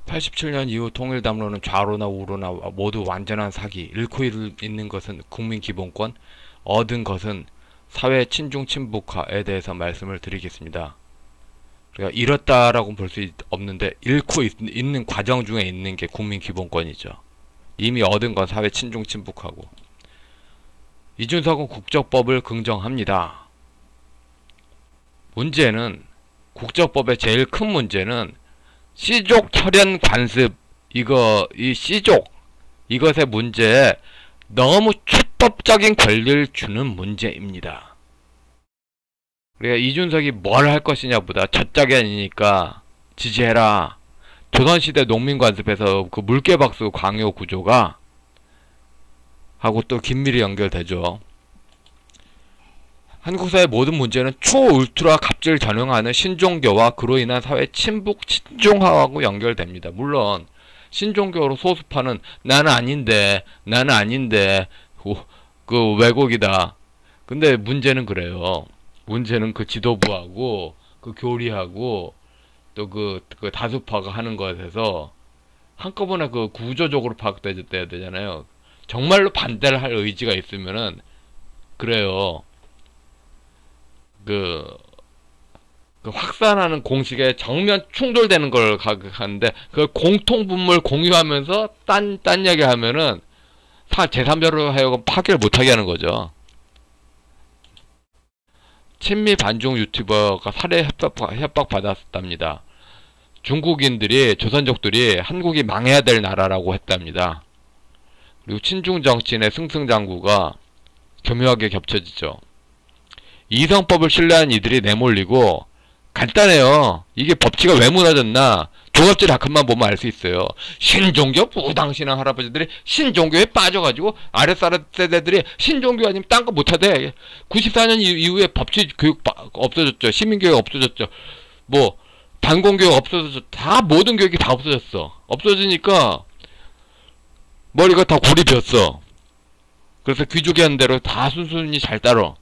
87년 이후 통일담론은 좌로나 우로나 모두 완전한 사기, 잃고 있는 것은 국민기본권, 얻은 것은 사회 친중 친북화에 대해서 말씀을 드리겠습니다. 그러니까 잃었다라고 볼 수 없는데 잃고 있는 과정 중에 있는 게 국민기본권이죠. 이미 얻은 건 사회 친중 친북하고. 이준석은 국적법을 긍정합니다. 문제는 국적법의 제일 큰 문제는 씨족 혈연 관습, 이 씨족 이것의 문제에 너무 출법적인 권리를 주는 문제입니다. 그러니까 이준석이 뭘 할 것이냐 보다 첫 짝이 아니니까 지지해라. 조선시대 농민관습에서 그 물개박수 광요 구조가 하고 또 긴밀히 연결되죠. 한국사의 모든 문제는 초울트라 갑질 전형하는 신종교와 그로 인한 사회 친북 친중화하고 연결됩니다. 물론 신종교로 소수파는 나는 아닌데 그 왜곡이다. 근데 문제는 그래요. 문제는 그 지도부하고 그 교리하고 또 그 다수파가 하는 것에서 한꺼번에 그 구조적으로 파악돼야 되잖아요. 정말로 반대를 할 의지가 있으면은 그래요. 그 확산하는 공식에 정면 충돌되는 걸 하는데 그 공통분모를 공유하면서 딴 얘기 하면은 제3자로 하여금 파괴를 못하게 하는 거죠. 친미 반중 유튜버가 살해 협박 받았답니다. 중국인들이 조선족들이 한국이 망해야 될 나라라고 했답니다. 그리고 친중 정치인의 승승장구가 교묘하게 겹쳐지죠. 이성법을 신뢰한 이들이 내몰리고 간단해요. 이게 법치가 왜 무너졌나? 조갑질 다큰만 보면 알 수 있어요. 신종교 무당신앙 할아버지들이 신종교에 빠져가지고 아랫세대들이 신종교 아니면 딴 거 못하대. 94년 이후에 법치 교육 없어졌죠. 시민교육 없어졌죠. 뭐 반공교육 없어졌죠. 다 모든 교육이 다 없어졌어. 없어지니까 머리가 다 골이 폈어. 그래서 귀족이 하는 대로 다 순순히 잘 따라.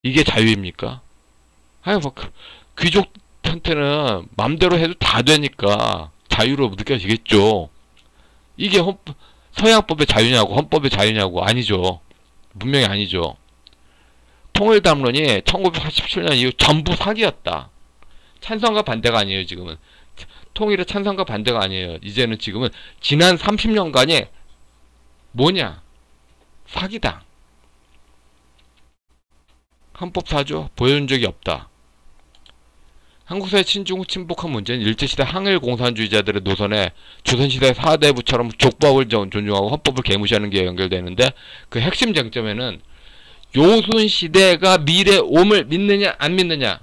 이게 자유입니까? 아니 뭐 귀족한테는 맘대로 해도 다 되니까 자유로 느껴지겠죠. 이게 서양법의 자유냐고 헌법의 자유냐고 아니죠. 분명히 아니죠. 통일담론이 1987년 이후 전부 사기였다. 찬성과 반대가 아니에요. 지금은 통일의 찬성과 반대가 아니에요. 이제는 지금은 지난 30년간이 뭐냐? 사기다. 헌법사조 보여준 적이 없다. 한국사의 친중 친북한 문제는 일제시대 항일 공산주의자들의 노선에 조선시대 4대 부처럼 족법을 존중하고 헌법을 개무시하는 게 연결되는데 그 핵심 쟁점에는 요순시대가 미래 옴을 믿느냐 안 믿느냐.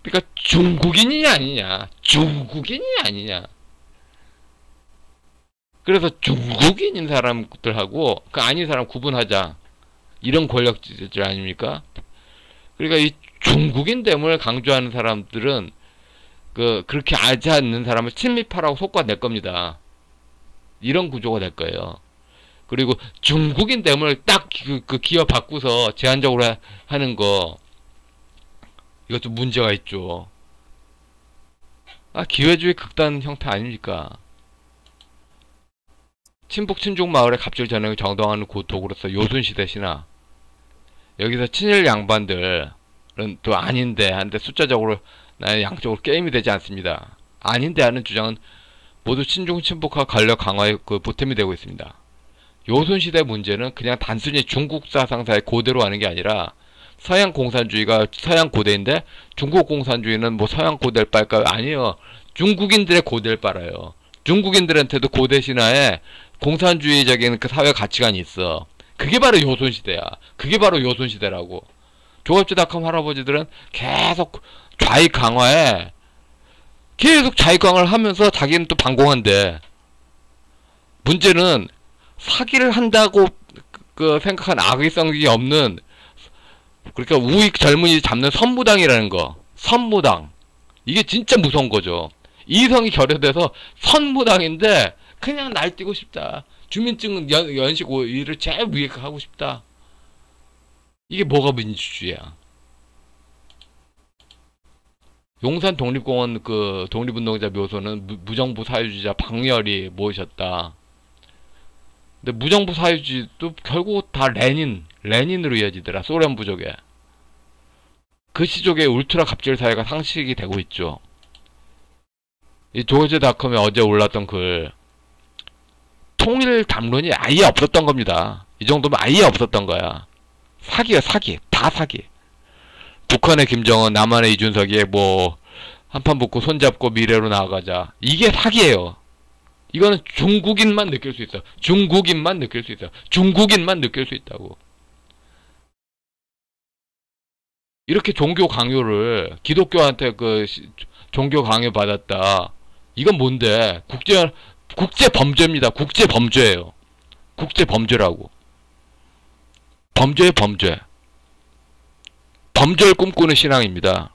그러니까 중국인이냐 아니냐. 중국인이 아니냐. 그래서 중국인인 사람들하고 그 아닌 사람 구분하자. 이런 권력질 아닙니까? 그러니까 이 중국인됨을 강조하는 사람들은 그렇게 알지 않는 사람을 친미파라고 속아낼 겁니다. 이런 구조가 될 거예요. 그리고 중국인됨을 딱 그 기어 바꾸서 제한적으로 하는 거 이것도 문제가 있죠. 기회주의 극단 형태 아닙니까? 친북 친중 마을의 갑질 전형을 정당화하는 도구로서 요순시대 신화. 여기서 친일 양반들은 또 아닌데 한데 숫자적으로 나의 양쪽으로 게임이 되지 않습니다. 아닌데 하는 주장은 모두 친중 친북화 권력 강화의 보탬이 되고 있습니다. 요순시대 문제는 그냥 단순히 중국 사상사의 고대로 하는 게 아니라 서양 공산주의가 서양 고대인데 중국 공산주의는 뭐 서양 고대를 빨까요? 아니에요. 중국인들의 고대를 빨아요. 중국인들한테도 고대 신화에 공산주의적인 그 사회 가치관이 있어. 그게 바로 요순시대야. 그게 바로 요순시대라고. 조갑지닥한 할아버지들은 계속 좌익 강화에 계속 좌익 강화를 하면서 자기는 또 반공한대. 문제는 사기를 한다고 생각한 악의성이 없는 그러니까 우익 젊은이 잡는 선무당이라는 거. 선무당. 이게 진짜 무서운 거죠. 이성이 결여돼서 선무당인데 그냥 날뛰고 싶다. 주민증 연식 5일을 제일 위에 하고 싶다. 이게 뭐가 민주주의야? 용산 독립공원 그 독립운동자 묘소는 무정부 사회주의자 박열이 모으셨다. 근데 무정부 사회주의도 결국 다 레닌으로 이어지더라. 소련 부족에. 그 시족의 울트라 갑질 사회가 상식이 되고 있죠. 이 조지닷컴에 어제 올랐던 글, 통일 담론이 아예 없었던 겁니다. 이 정도면 아예 없었던 거야. 사기야, 사기. 다 사기. 북한의 김정은, 남한의 이준석이 뭐 한판 붙고 손잡고 미래로 나아가자. 이게 사기예요. 이거는 중국인만 느낄 수 있어. 중국인만 느낄 수 있어. 중국인만 느낄 수 있다고. 이렇게 종교 강요를, 기독교한테 그 종교 강요 받았다. 이건 뭔데? 국제 범죄입니다. 국제 범죄예요. 국제 범죄라고. 범죄의 범죄. 범죄를 꿈꾸는 신앙입니다.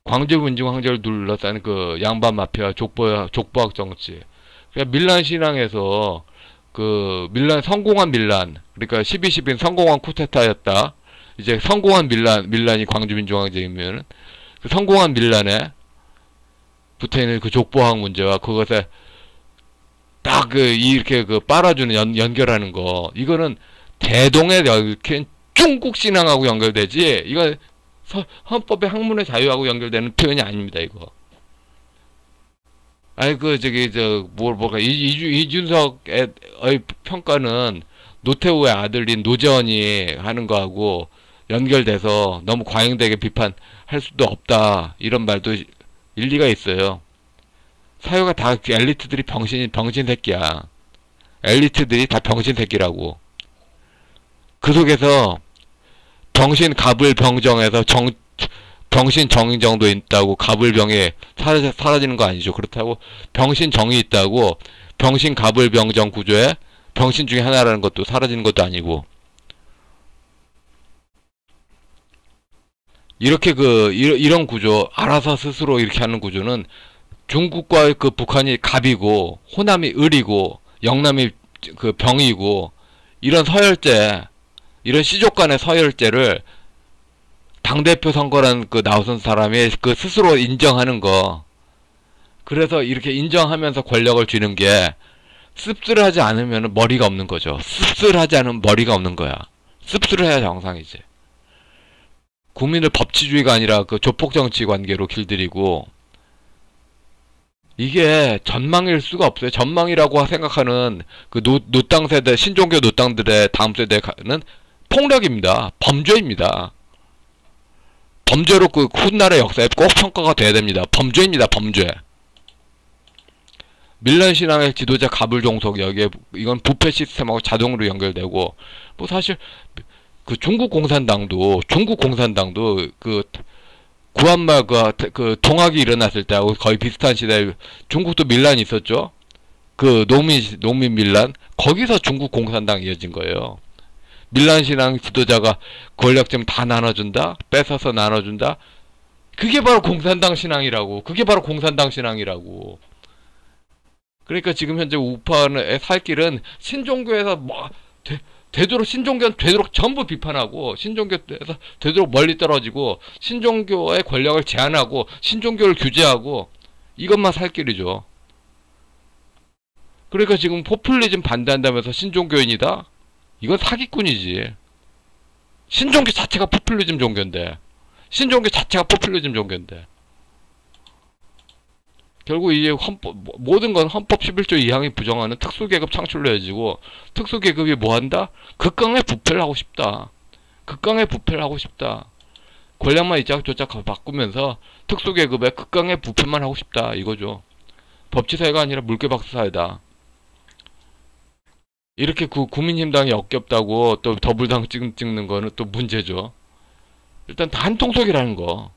광주민중 황제를 둘러싼 그 양반 마피아 족보학 정치. 그러니까 밀란 신앙에서 그 성공한 밀란, 그러니까 12.12는 성공한 쿠데타였다. 이제 성공한 밀란이 광주민중 황제이면 그 성공한 밀란에 붙어있는 그 족보학 문제와 그것에 딱 이렇게 빨아주는 연결하는 거, 이거는 대동에 이렇게 중국 신앙하고 연결되지, 이거 헌법의 학문의 자유하고 연결되는 표현이 아닙니다, 이거. 이준석의 평가는 노태우의 아들인 노재원이 하는 거하고 연결돼서 너무 과잉되게 비판할 수도 없다, 이런 말도 일리가 있어요. 사회가 다 엘리트들이 병신 새끼야. 엘리트들이 다 병신 새끼라고. 그 속에서 병신 갑을병정에서 병신 정의정도 있다고 갑을병이 사라지는 거 아니죠. 그렇다고 병신 정이 있다고 병신 갑을병정 구조에 병신 중에 하나라는 것도 사라지는 것도 아니고, 이렇게 이런 구조, 알아서 스스로 이렇게 하는 구조는 중국과 그 북한이 갑이고 호남이 을이고 영남이 그 병이고, 이런 서열제, 이런 시족 간의 서열제를 당대표 선거란 그 나선 사람이 그 스스로 인정하는 거. 그래서 이렇게 인정하면서 권력을 쥐는 게, 씁쓸하지 않으면 머리가 없는 거죠. 씁쓸하지 않으면 머리가 없는 거야. 씁쓸해야 정상이지. 국민을 법치주의가 아니라 그 조폭정치 관계로 길들이고, 이게 전망일 수가 없어요. 전망이라고 생각하는 그 노땅 세대, 신종교 노땅들의 다음 세대는 폭력입니다. 범죄입니다. 범죄로 그 훗날의 역사에 꼭 평가가 돼야 됩니다. 범죄입니다. 범죄. 밀란 신앙의 지도자 갑을종속, 여기에 이건 부패 시스템하고 자동으로 연결되고, 뭐 사실 그 중국 공산당도 그 구한말 그 동학이 일어났을 때하고 거의 비슷한 시대에 중국도 밀란이 있었죠. 그 농민 밀란, 거기서 중국 공산당이 이어진 거예요. 밀란 신앙 지도자가 권력좀 다 나눠준다, 뺏어서 나눠준다. 그게 바로 공산당 신앙이라고. 그게 바로 공산당 신앙이라고. 그러니까 지금 현재 우파의 살 길은 신종교에서 뭐 되도록 신종교는 되도록 전부 비판하고, 신종교에서 되도록 멀리 떨어지고, 신종교의 권력을 제한하고, 신종교를 규제하고, 이것만 살 길이죠. 그러니까 지금 포퓰리즘 반대한다면서 신종교인이다? 이건 사기꾼이지. 신종교 자체가 포퓰리즘 종교인데. 신종교 자체가 포퓰리즘 종교인데. 결국 이게 모든 건 헌법 11조 2항이 부정하는 특수계급 창출로 해지고, 특수계급이 뭐한다? 극강의 부패를 하고 싶다. 극강의 부패를 하고 싶다. 권력만 이짝저짝 바꾸면서 특수계급의 극강의 부패만 하고 싶다, 이거죠. 법치사회가 아니라 물개박스사회다. 이렇게 국민힘당이 역겹다고 또 더불당 찍는 거는 또 문제죠. 일단 다 한통속이라는 거.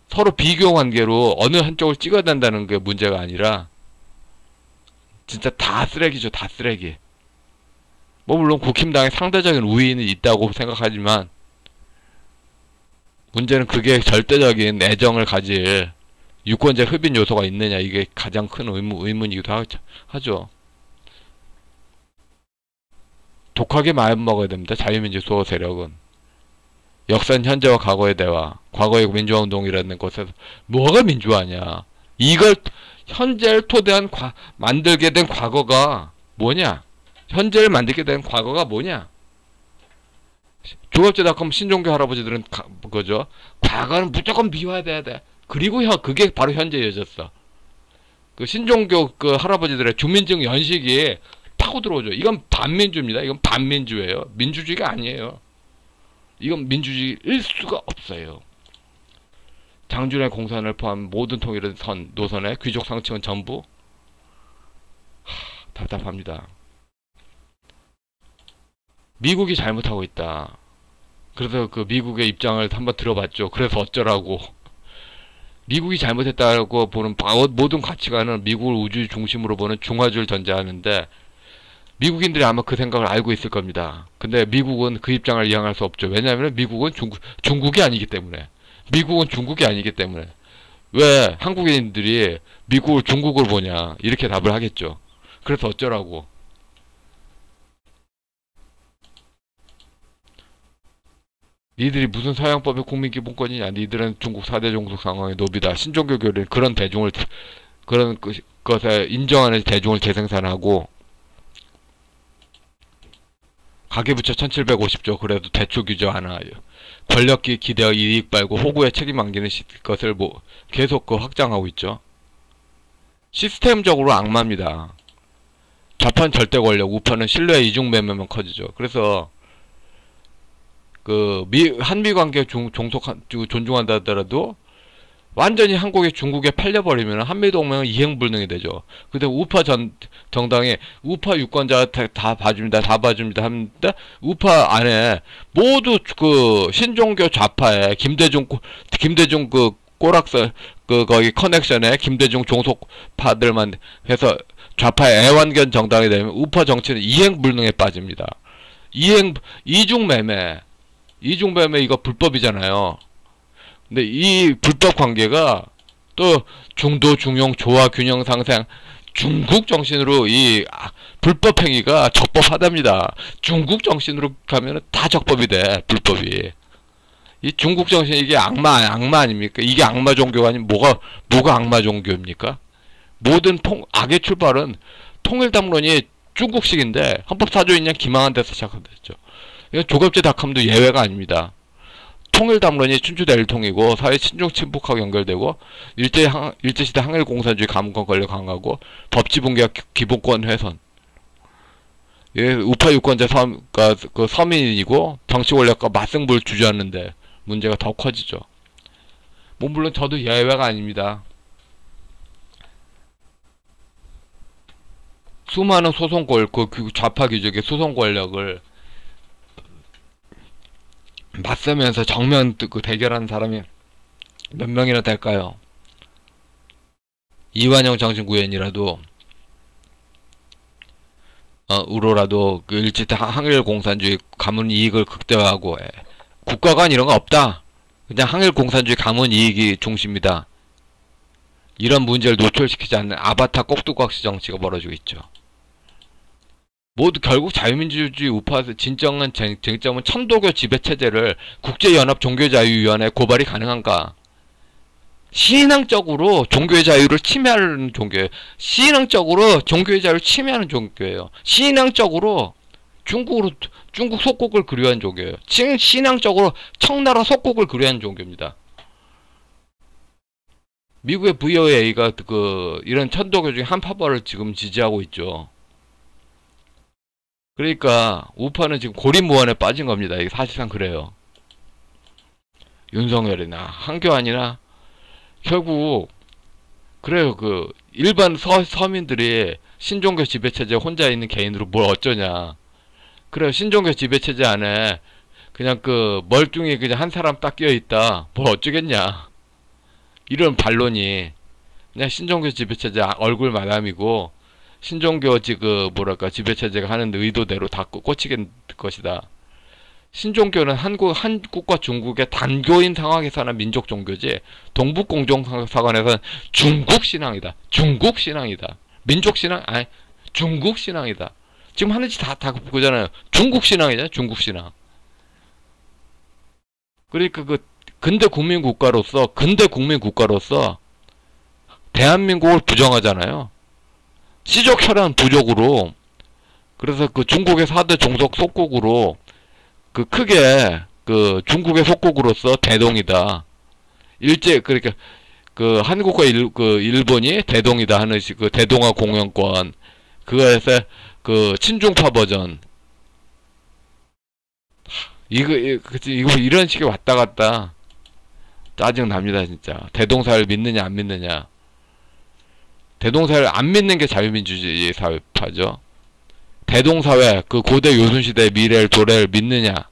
서로 비교 관계로 어느 한쪽을 찍어야 된다는 게 문제가 아니라, 진짜 다 쓰레기죠. 다 쓰레기. 뭐 물론 국힘당에 상대적인 우위는 있다고 생각하지만, 문제는 그게 절대적인 애정을 가질 유권자 흡인 요소가 있느냐, 이게 가장 큰 의문이기도 하죠. 독하게 마음 먹어야 됩니다. 자유민주 수호 세력은. 역사는 현재와 과거의 대화, 과거의 민주화 운동이라는 것에서 뭐가 민주화냐? 이걸 현재를 토대한 만들게 된 과거가 뭐냐? 현재를 만들게 된 과거가 뭐냐? 조갑제닷컴 신종교 할아버지들은 그거죠. 과거는 무조건 미화돼야 돼. 그리고 그게 바로 현재여졌어. 그 신종교 그 할아버지들의 주민증 연식이 파고 들어오죠. 이건 반민주입니다. 이건 반민주예요. 민주주의가 아니에요. 이건 민주주의일 수가 없어요. 장준의 공산을 포함 모든 통일의 노선에 귀족 상층은 전부 답답합니다. 미국이 잘못하고 있다. 그래서 그 미국의 입장을 한번 들어봤죠. 그래서 어쩌라고. 미국이 잘못했다고 보는 모든 가치관은 미국을 우주 중심으로 보는 중화주의를 전제하는데 미국인들이 아마 그 생각을 알고 있을 겁니다. 근데 미국은 그 입장을 이해할 수 없죠. 왜냐하면 미국은 중국이 아니기 때문에. 미국은 중국이 아니기 때문에. 왜 한국인들이 미국을 중국을 보냐 이렇게 답을 하겠죠. 그래서 어쩌라고. 니들이 무슨 서양법의 국민기본권이냐. 니들은 중국 4대 종속 상황의 노비다. 신종교 교리는 그런 대중을 그런 것에 인정하는 대중을 재생산하고 가계부채 1750조 그래도 대출 규제 하나 권력기 기대어 이익 발고 호구에 책임 안기는 것을 계속 확장하고 있죠. 시스템적으로 악마입니다. 좌파는 절대 권력, 우파는 신뢰 이중매매만 커지죠. 그래서 그 한미 관계 존중한다 하더라도 완전히 한국이 중국에 팔려버리면 한미동맹은 이행불능이 되죠. 근데 우파 정당이 우파 유권자 다 봐줍니다. 다 봐줍니다. 하는데 우파 안에 모두 그 신종교 좌파에 김대중 그 꼬락서 거기 커넥션에 김대중 종속파들만 해서 좌파의 애완견 정당이 되면 우파 정치는 이행불능에 빠집니다. 이중매매 이거 불법이잖아요. 근데 이 불법 관계가 또 중도 중용 조화 균형 상생 중국 정신으로 이 불법 행위가 적법하답니다. 중국 정신으로 가면 다 적법이 돼. 불법이. 이 중국 정신 이게 악마 아닙니까? 이게 악마 종교가 아니면 뭐가 악마 종교입니까? 모든 악의 출발은 통일담론이 중국식인데 헌법사조인양 김항한 데서 시작됐죠. 조갑제닷컴도 예외가 아닙니다. 통일담론이 춘추대일통이고 사회 친중 친북하고 연결되고 일제시대 항일공산주의 가문권 권력 강화고 법치붕괴와 기본권 훼손. 우파 유권자 그 서민이고 정치 권력과 맞승부를 주저하는데 문제가 더 커지죠. 물론 저도 예외가 아닙니다. 수많은 그 좌파 귀족의 소송 권력을 맞서면서 정면 대결하는 사람이 몇 명이나 될까요? 이완영 정신구현이라도 으로라도 그 일제때 항일공산주의 가문 이익을 극대화하고 국가관 이런 거 없다. 그냥 항일공산주의 가문 이익이 중심이다. 이런 문제를 노출시키지 않는 아바타 꼭두각시 정치가 벌어지고 있죠. 모두 결국 자유민주주의 우파에서 진정한 쟁점은 천도교 지배체제를 국제연합종교자유위원회에 고발이 가능한가? 신앙적으로 종교의 자유를 침해하는 종교예요. 신앙적으로 종교의 자유를 침해하는 종교예요. 신앙적으로 중국 속국을 그리워한 종교예요. 신앙적으로 청나라 속국을 그리워한 종교입니다. 미국의 VOA가 이런 천도교 중에 한 파벌을 지금 지지하고 있죠. 그러니까 우파는 지금 고립무원에 빠진 겁니다. 이게 사실상 그래요. 윤석열이나 한교안이나 결국 그래요. 그 일반 서민들이 신종교 지배체제 혼자 있는 개인으로 뭘 어쩌냐. 그래요. 신종교 지배체제 안에 그냥 멀뚱히 그냥 한 사람 딱 끼어있다. 뭘 어쩌겠냐. 이런 반론이 그냥 신종교 지배체제 얼굴 마담이고 신종교 지배체제가 하는 의도대로 다 꽂히게 것이다. 신종교는 한국과 중국의 단교인 상황에서는 민족 종교지 동북공정사관에서는 중국 신앙이다. 중국 신앙이다. 민족 신앙? 아니 중국 신앙이다. 지금 하는지 다 그거잖아요. 중국 신앙이잖아요. 중국 신앙. 그러니까 근대 국민국가로서 대한민국을 부정하잖아요. 시족 혈안 부족으로. 그래서 중국의 4대 종속 속국으로 크게 중국의 속국으로서 대동이다. 그러니까 한국과 일본이 대동이다 하는 대동아 공영권. 그거에서 친중파 버전. 이거 이런 식의 왔다 갔다 짜증 납니다, 진짜. 대동사회를 믿느냐 안 믿느냐. 대동사회를 안 믿는 게 자유민주주의 사회파죠. 대동사회, 고대 요순시대의 미래를 도래를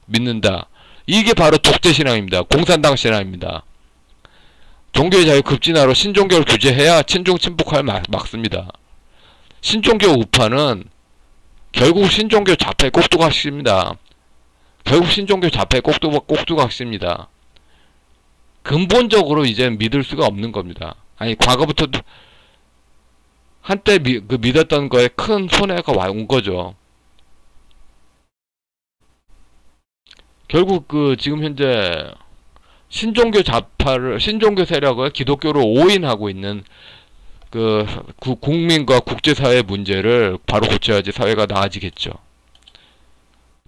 믿는다. 이게 바로 독재신앙입니다. 공산당 신앙입니다. 종교의 자유 급진화로 신종교를 규제해야 친중 친북화를 막습니다. 신종교 우파는 결국 신종교 자폐 꼭두각시입니다. 꼭두각시입니다. 근본적으로 이제 믿을 수가 없는 겁니다. 아니, 과거부터 한때 믿었던 거에 큰 손해가 온 거죠. 결국 지금 현재 신종교 세력을 기독교로 오인하고 있는 국민과 국제사회의 문제를 바로 고쳐야지 사회가 나아지겠죠.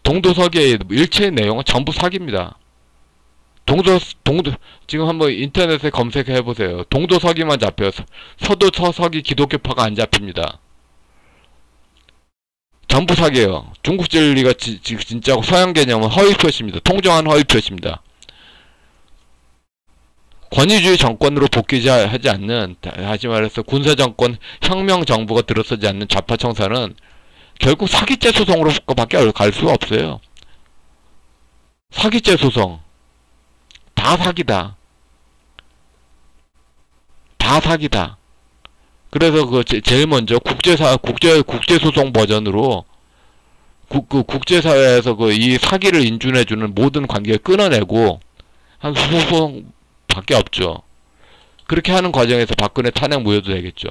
동도서기의 일체의 내용은 전부 사기입니다. 지금 한번 인터넷에 검색해 보세요. 동도서기만 잡혀서 서도서기 기독교파가 안 잡힙니다. 전부 사기예요. 중국 진리가 진짜고 서양 개념은 허위 표시입니다. 통정한 허위 표시입니다. 권위주의 정권으로 복귀하지 않는, 다시 말해서 군사정권 혁명 정부가 들어서지 않는 좌파 청사는 결국 사기죄 소송으로 밖에 갈 수가 없어요. 사기죄 소송. 다 사기다. 다 사기다. 그래서 제일 먼저 국제소송 버전으로 국제사회에서 이 사기를 인준해주는 모든 관계를 끊어내고 한 소송 밖에 없죠. 그렇게 하는 과정에서 박근혜 탄핵 무효도 되겠죠.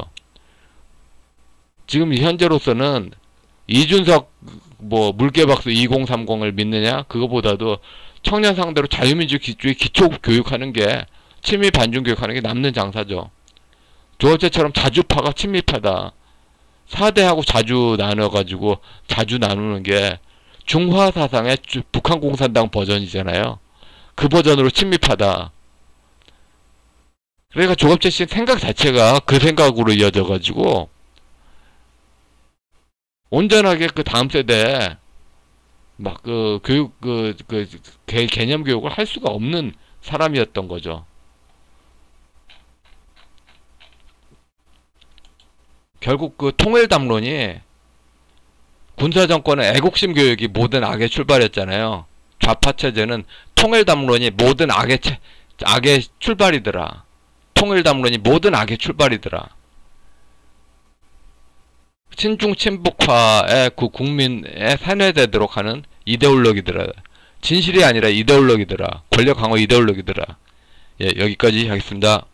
지금 현재로서는 이준석 물개박스 2030을 믿느냐, 그거보다도 청년 상대로 자유민주주의 기초 교육하는 게, 친미 반중 교육하는 게 남는 장사죠. 조어제처럼 자주파가 친미파다. 4대하고 자주 나누는 게 중화 사상의 북한 공산당 버전이잖아요. 그 버전으로 친미파다. 그러니까 조갑재 씨 생각 자체가 그 생각으로 이어져가지고 온전하게 다음 세대에 개념 교육을 할 수가 없는 사람이었던 거죠. 결국 통일담론이, 군사정권의 애국심 교육이 모든 악의 출발이었잖아요. 좌파체제는 통일담론이 모든 악의 출발이더라. 통일담론이 모든 악의 출발이더라. 친중 친북화의 국민에 세뇌되도록 하는 이데올로기더라. 진실이 아니라 이데올로기더라. 권력 강화 이데올로기더라. 예, 여기까지 하겠습니다.